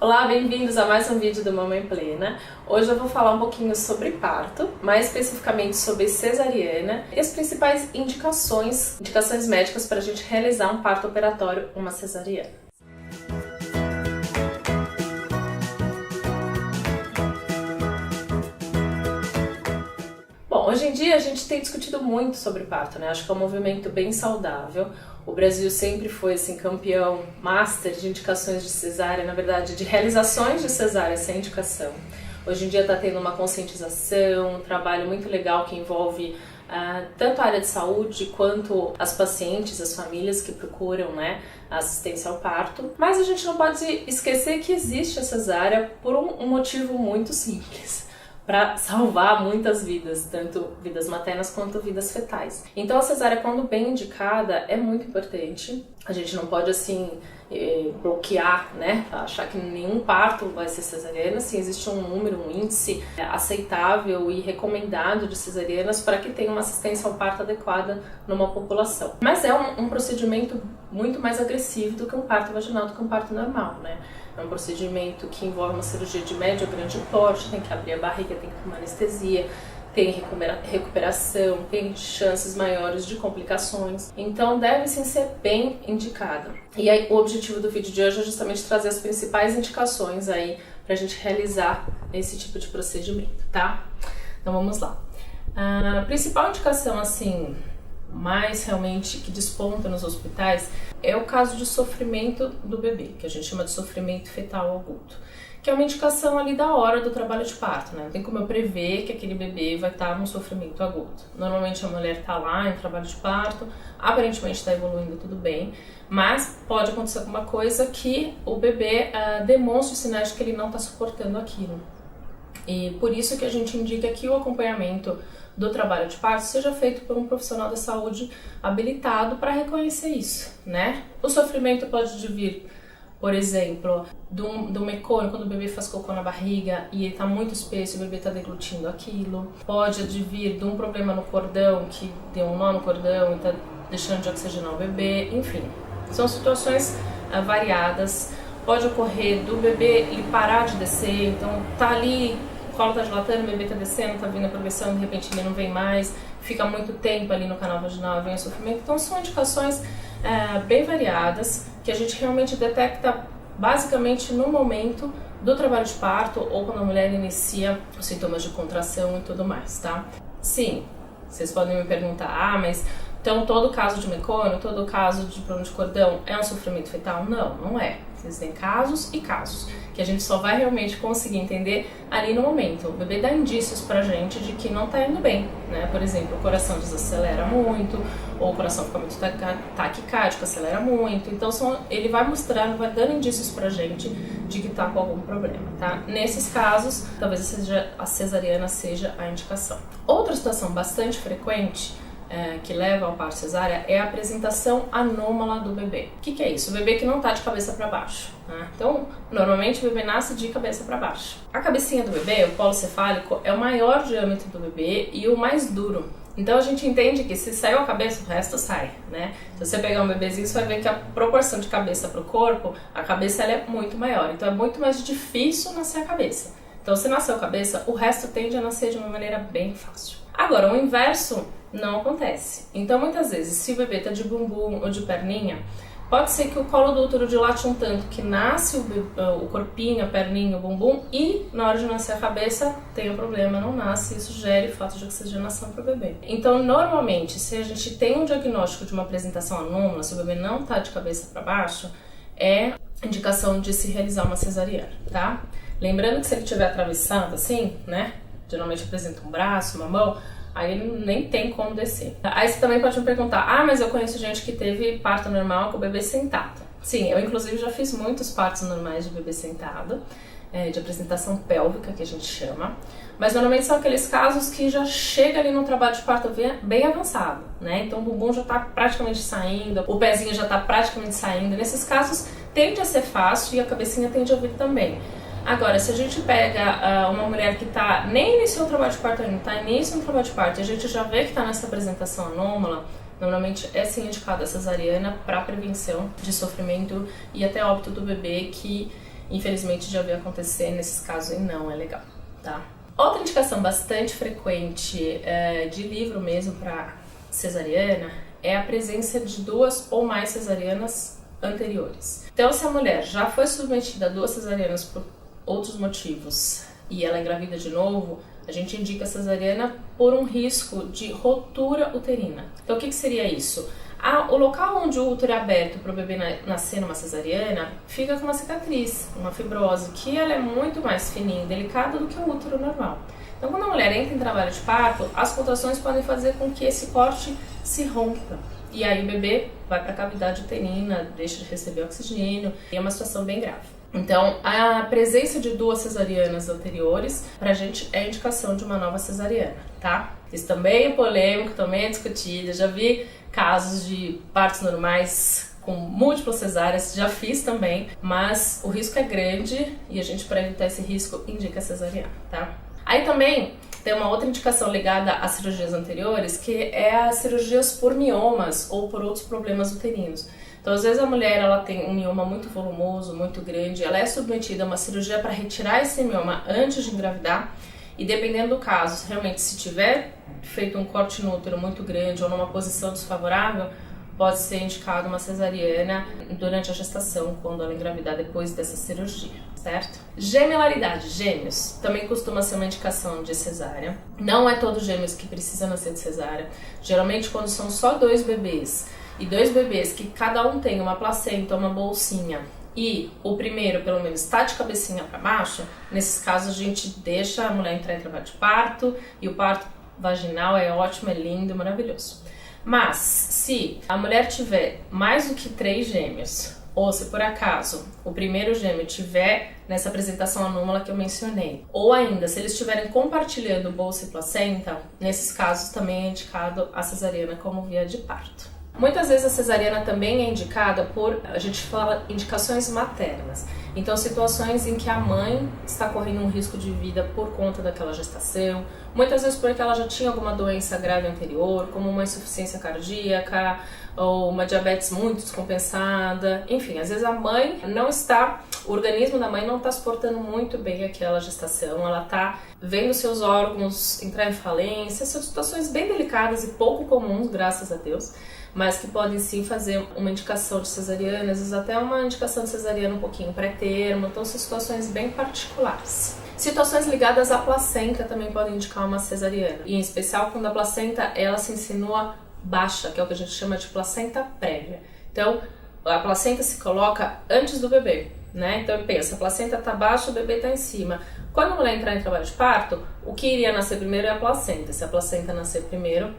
Olá, bem-vindos a mais um vídeo do Mamãe Plena. Hoje eu vou falar um pouquinho sobre parto, mais especificamente sobre cesariana e as principais indicações médicas para a gente realizar um parto operatório, uma cesariana. Bom, hoje em dia a gente tem discutido muito sobre parto, né? Acho que é um movimento bem saudável. O Brasil sempre foi assim, campeão, master de indicações de cesárea, na verdade, de realizações de cesárea sem indicação. Hoje em dia está tendo uma conscientização, um trabalho muito legal que envolve tanto a área de saúde quanto as pacientes, as famílias que procuram, né, assistência ao parto. Mas a gente não pode esquecer que existe a cesárea por um motivo muito simples. Para salvar muitas vidas, tanto vidas maternas quanto vidas fetais. Então a cesárea, quando bem indicada, é muito importante. A gente não pode assim bloquear, né, achar que nenhum parto vai ser cesariana. Sim, existe um número, um índice aceitável e recomendado de cesarianas para que tenha uma assistência ao parto adequada numa população. Mas é um procedimento muito mais agressivo do que um parto vaginal, do que um parto normal, né? É um procedimento que envolve uma cirurgia de médio a grande porte, tem que abrir a barriga, tem que tomar anestesia, tem recuperação, tem chances maiores de complicações. Então deve sim ser bem indicada. E aí o objetivo do vídeo de hoje é justamente trazer as principais indicações aí pra gente realizar esse tipo de procedimento, tá? Então vamos lá. A principal indicação, assim, mais realmente que desponta nos hospitais é o caso de sofrimento do bebê, que a gente chama de sofrimento fetal agudo, que é uma indicação ali da hora do trabalho de parto, né? Não tem como eu prever que aquele bebê vai estar num sofrimento agudo. Normalmente a mulher está lá em trabalho de parto, aparentemente está evoluindo tudo bem, mas pode acontecer alguma coisa que o bebê demonstre sinais de que ele não está suportando aquilo. E por isso que a gente indica que o acompanhamento do trabalho de parto seja feito por um profissional da saúde habilitado para reconhecer isso, né? O sofrimento pode vir, por exemplo, do mecônio, quando o bebê faz cocô na barriga e ele está muito espesso e o bebê está deglutindo aquilo. Pode advir de um problema no cordão, que deu um nó no cordão e está deixando de oxigenar o bebê, enfim. São situações variadas. Pode ocorrer do bebê ele parar de descer, então tá ali, o colo tá dilatando, o bebê tá descendo, tá vindo a progressão, de repente ele não vem mais, fica muito tempo ali no canal vaginal e vem o sofrimento. Então são indicações bem variadas, que a gente realmente detecta basicamente no momento do trabalho de parto ou quando a mulher inicia os sintomas de contração e tudo mais, tá? Sim, vocês podem me perguntar, mas então todo caso de mecônio, todo caso de problema de cordão é um sofrimento fetal? Não, não é. Existem casos e casos, que a gente só vai realmente conseguir entender ali no momento. O bebê dá indícios pra gente de que não tá indo bem, né? Por exemplo, o coração desacelera muito, ou o coração fica muito taquicárdico, acelera muito. Então ele vai mostrando, vai dando indícios pra gente de que tá com algum problema, tá? Nesses casos, talvez a cesariana seja a indicação. Outra situação bastante frequente que leva ao parto cesárea é a apresentação anômala do bebê. O que é isso? O bebê que não está de cabeça para baixo, né? Então, normalmente o bebê nasce de cabeça para baixo. A cabecinha do bebê, o colo cefálico, é o maior diâmetro do bebê e o mais duro. Então a gente entende que se saiu a cabeça, o resto sai, né? Se você pegar um bebezinho, você vai ver que a proporção de cabeça para o corpo, a cabeça ela é muito maior. Então é muito mais difícil nascer a cabeça. Então se nasceu a cabeça, o resto tende a nascer de uma maneira bem fácil. Agora, o inverso não acontece. Então, muitas vezes, se o bebê está de bumbum ou de perninha, pode ser que o colo do útero dilate um tanto que nasce o corpinho, a perninha, o bumbum e na hora de nascer a cabeça tem um problema, não nasce, isso gera falta de oxigenação para o bebê. Então, normalmente, se a gente tem um diagnóstico de uma apresentação anômala, se o bebê não está de cabeça para baixo, é indicação de se realizar uma cesariana, tá? Lembrando que se ele estiver atravessado assim, né, geralmente apresenta um braço, uma mão, aí ele nem tem como descer. Aí você também pode me perguntar, mas eu conheço gente que teve parto normal com o bebê sentado. Sim, eu inclusive já fiz muitos partos normais de bebê sentado, de apresentação pélvica, que a gente chama, mas normalmente são aqueles casos que já chega ali no trabalho de parto bem avançado, né? Então o bumbum já está praticamente saindo, o pezinho já está praticamente saindo. Nesses casos tende a ser fácil e a cabecinha tende a vir também. Agora, se a gente pega uma mulher que nem iniciou o trabalho de parto ainda, está início no trabalho de parto, e a gente já vê que está nessa apresentação anômala, normalmente é sim indicada a cesariana para prevenção de sofrimento e até óbito do bebê, que infelizmente já vi acontecer nesses casos e não é legal, tá? Outra indicação bastante frequente de livro mesmo para cesariana é a presença de 2 ou mais cesarianas anteriores. Então, se a mulher já foi submetida a 2 cesarianas por outros motivos e ela engravida de novo, a gente indica a cesariana por um risco de rotura uterina. Então, o que seria isso? O local onde o útero é aberto para o bebê nascer numa cesariana fica com uma cicatriz, uma fibrose, que ela é muito mais fininha e delicada do que o útero normal. Então, quando a mulher entra em trabalho de parto, as contrações podem fazer com que esse corte se rompa. E aí o bebê vai para a cavidade uterina, deixa de receber oxigênio, e é uma situação bem grave. Então, a presença de 2 cesarianas anteriores, pra gente, é indicação de uma nova cesariana, tá? Isso também é polêmico, também é discutido. Eu já vi casos de partos normais com múltiplas cesáreas, já fiz também, mas o risco é grande e a gente, para evitar esse risco, indica a cesariana, tá? Aí também tem uma outra indicação ligada às cirurgias anteriores, que é as cirurgias por miomas ou por outros problemas uterinos. Então, às vezes a mulher ela tem um mioma muito volumoso, muito grande, ela é submetida a uma cirurgia para retirar esse mioma antes de engravidar, e dependendo do caso, realmente se tiver feito um corte no útero muito grande ou numa posição desfavorável, pode ser indicado uma cesariana durante a gestação, quando ela engravidar depois dessa cirurgia, certo? Gemelaridade, gêmeos, também costuma ser uma indicação de cesárea. Não é todo gêmeos que precisa nascer de cesárea. Geralmente, quando são só 2 bebês, e 2 bebês que cada um tem uma placenta, uma bolsinha, e o primeiro, pelo menos, está de cabecinha para baixo, nesses casos a gente deixa a mulher entrar em trabalho de parto, e o parto vaginal é ótimo, é lindo, maravilhoso. Mas, se a mulher tiver mais do que 3 gêmeos, ou se por acaso o primeiro gêmeo tiver nessa apresentação anômala que eu mencionei, ou ainda se eles estiverem compartilhando bolsa e placenta, nesses casos também é indicado a cesariana como via de parto. Muitas vezes a cesariana também é indicada por, a gente fala, indicações maternas. Então, situações em que a mãe está correndo um risco de vida por conta daquela gestação, muitas vezes porque ela já tinha alguma doença grave anterior, como uma insuficiência cardíaca ou uma diabetes muito descompensada. Enfim, às vezes a mãe não está, o organismo da mãe não está suportando muito bem aquela gestação, ela está vendo seus órgãos entrar em falência, são situações bem delicadas e pouco comuns, graças a Deus, mas que podem sim fazer uma indicação de cesariana, às vezes até uma indicação de cesariana um pouquinho pré-termo, então são situações bem particulares. Situações ligadas à placenta também podem indicar uma cesariana, e em especial quando a placenta ela se insinua baixa, que é o que a gente chama de placenta prévia. Então, a placenta se coloca antes do bebê, né? Então pensa, a placenta está baixa, o bebê está em cima. Quando a mulher entrar em trabalho de parto, o que iria nascer primeiro é a placenta. Se a placenta nascer primeiro,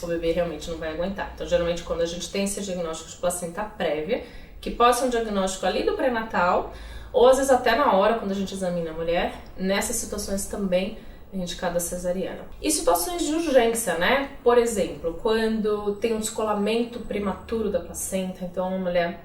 o bebê realmente não vai aguentar. Então, geralmente, quando a gente tem esse diagnóstico de placenta prévia, que pode ser um diagnóstico ali do pré-natal, ou às vezes até na hora, quando a gente examina a mulher, nessas situações também é indicada a cesariana. E situações de urgência, né? Por exemplo, quando tem um descolamento prematuro da placenta, então a mulher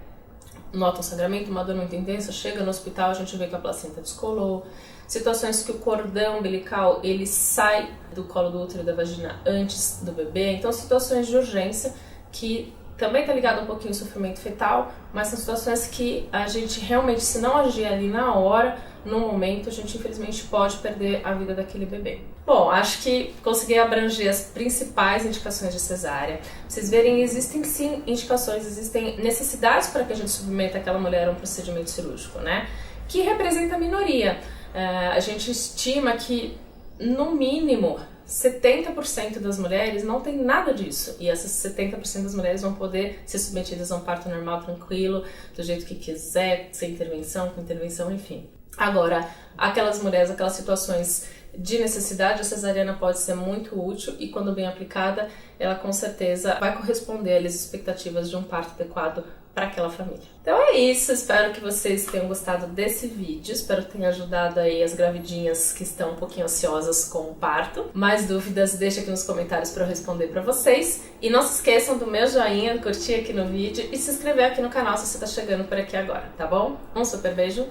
nota um sangramento, uma dor muito intensa, chega no hospital, a gente vê que a placenta descolou. Situações que o cordão umbilical ele sai do colo do útero e da vagina antes do bebê. Então, situações de urgência que também está ligado um pouquinho ao sofrimento fetal, mas são situações que a gente realmente, se não agir ali na hora, no momento, a gente infelizmente pode perder a vida daquele bebê. Bom, acho que consegui abranger as principais indicações de cesárea. Pra vocês verem, existem sim indicações, existem necessidades para que a gente submeta aquela mulher a um procedimento cirúrgico, né? Que representa a minoria. A gente estima que, no mínimo, 70% das mulheres não tem nada disso. E essas 70% das mulheres vão poder ser submetidas a um parto normal, tranquilo, do jeito que quiser, sem intervenção, com intervenção, enfim. Agora, aquelas mulheres, aquelas situações de necessidade, a cesariana pode ser muito útil e, quando bem aplicada, ela com certeza vai corresponder às expectativas de um parto adequado para aquela família. Então é isso, espero que vocês tenham gostado desse vídeo, espero que tenha ajudado aí as gravidinhas que estão um pouquinho ansiosas com o parto. Mais dúvidas, deixa aqui nos comentários para eu responder para vocês. E não se esqueçam do meu joinha, curtir aqui no vídeo e se inscrever aqui no canal se você está chegando por aqui agora, tá bom? Um super beijo!